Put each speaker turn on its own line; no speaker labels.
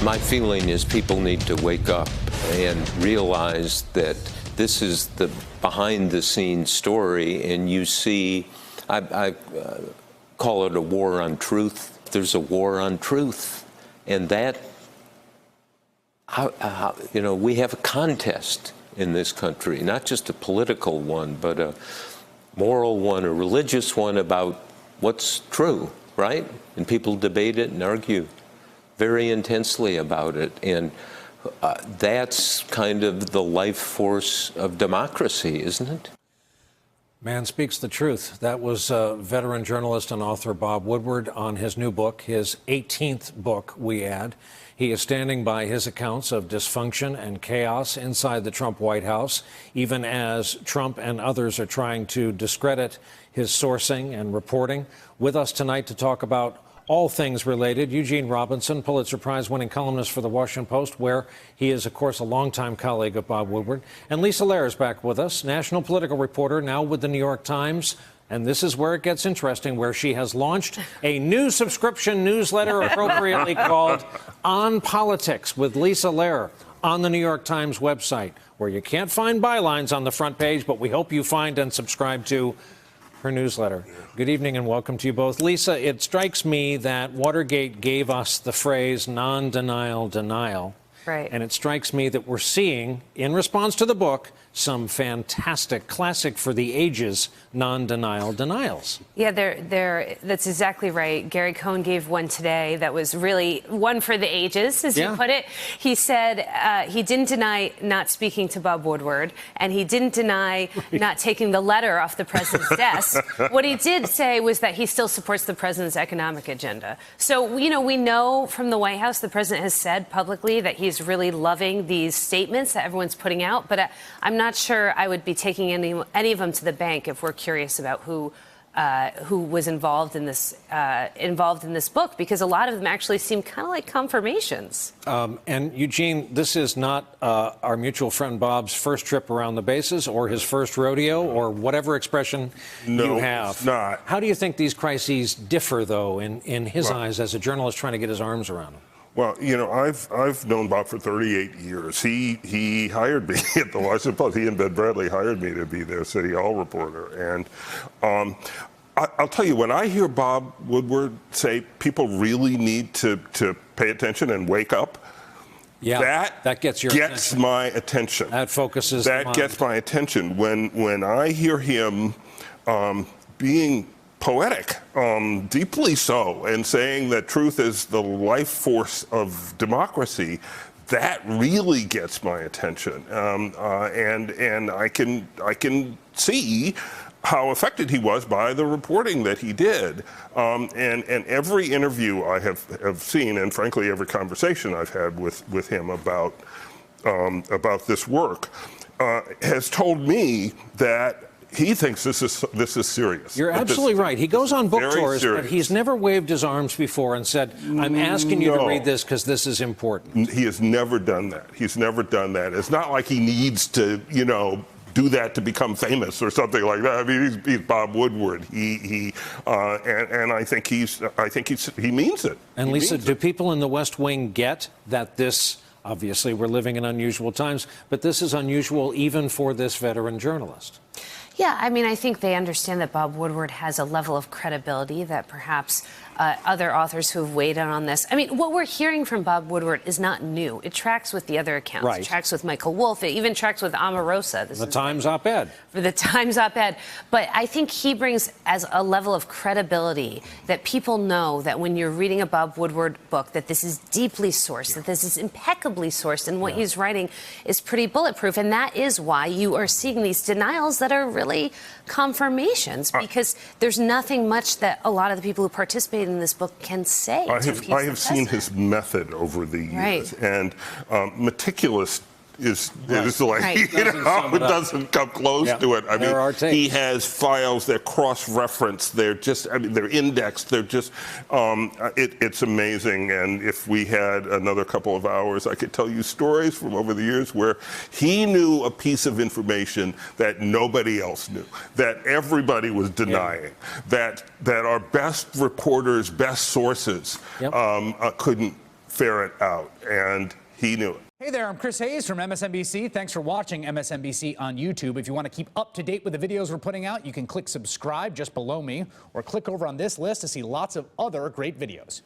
My feeling is people need to wake up and realize that this is the behind-the-scenes story, and you see, I call it a war on truth. There's a war on truth, and that, we have a contest in this country, not just a political one, but a moral one, a religious one about what's true, right? And people debate it and argue very intensely about it, and that's kind of the life force of democracy, isn't it?
Man speaks the truth. That was veteran journalist and author Bob Woodward on his new book, his 18th book, we add. He is standing by his accounts of dysfunction and chaos inside the Trump White House, even as Trump and others are trying to discredit his sourcing and reporting. With us tonight to talk about all things related, Eugene Robinson, Pulitzer Prize-winning columnist for The Washington Post, where he is, of course, a longtime colleague of Bob Woodward. And Lisa Lerer is back with us, national political reporter, now with the New York Times. And this is where it gets interesting, where she has launched a new subscription newsletter appropriately called On Politics with Lisa Lerer on the New York Times website, where you can't find bylines on the front page, but we hope you find and subscribe to her newsletter. Good evening and welcome to you both. Lisa, it strikes me that Watergate gave us the phrase non-denial denial.
Right.
And it strikes me that we're seeing, in response to the book, some fantastic, classic for the ages, non-denial denials.
Yeah, that's exactly right. Gary Cohn gave one today that was really one for the ages, as you put it. He said he didn't deny not speaking to Bob Woodward, and he didn't deny not taking the letter off the president's desk. What he did say was that he still supports the president's economic agenda. So, we know from the White House, the president has said publicly that he's really loving these statements that everyone's putting out, but I'm not sure I would be taking any of them to the bank if we're curious about who was involved in this book, because a lot of them actually seem kind of like confirmations.
And Eugene, this is not our mutual friend Bob's first trip around the bases or his first rodeo or whatever expression you have.
No, it's not.
How do you think these crises differ, though, in his eyes as a journalist trying to get his arms around them?
Well, I've known Bob for 38 years. He hired me at the Washington Post. He and Ben Bradley hired me to be their City Hall reporter. And I'll tell you, when I hear Bob Woodward say people really need to pay attention and wake up, that gets my attention.
That focuses
That gets my attention. When I hear him being poetic, deeply so, and saying that truth is the life force of democracy, that really gets my attention. And I can see how affected he was by the reporting that he did. And every interview I have seen, and frankly every conversation I've had with him about this work, has told me that he thinks this is serious.
You're absolutely right. He goes on book tours, but he's never waved his arms before and said, I'm asking you to read this because this is important.
He has never done that. He's never done that. It's not like he needs to, do that to become famous or something like that. I mean, he's Bob Woodward. And I think he means it.
And Lisa, do people in the West Wing get that this, obviously we're living in unusual times, but this is unusual even for this veteran journalist?
Yeah, I mean, I think they understand that Bob Woodward has a level of credibility that perhaps other authors who have weighed in on this. I mean, what we're hearing from Bob Woodward is not new. It tracks with the other accounts.
Right.
It tracks with Michael Wolff. It even tracks with Omarosa.
The Times op-ed.
For the Times op-ed. But I think he brings as a level of credibility that people know that when you're reading a Bob Woodward book, that this is deeply sourced, that this is impeccably sourced, and what he's writing is pretty bulletproof. And that is why you are seeing these denials that are really confirmations, because there's nothing much that a lot of the people who participated in this book can say.
I have seen his method over the years, and meticulous is like, it doesn't come close to it. I mean, he has files, they're cross-referenced, they're indexed, they're just, it's amazing. And if we had another couple of hours, I could tell you stories from over the years where he knew a piece of information that nobody else knew, that everybody was denying, that our best reporters, best sources couldn't ferret out, and he knew it.
Hey there, I'm Chris Hayes from MSNBC. Thanks for watching MSNBC on YouTube. If you want to keep up to date with the videos we're putting out, you can click subscribe just below me, or click over on this list to see lots of other great videos.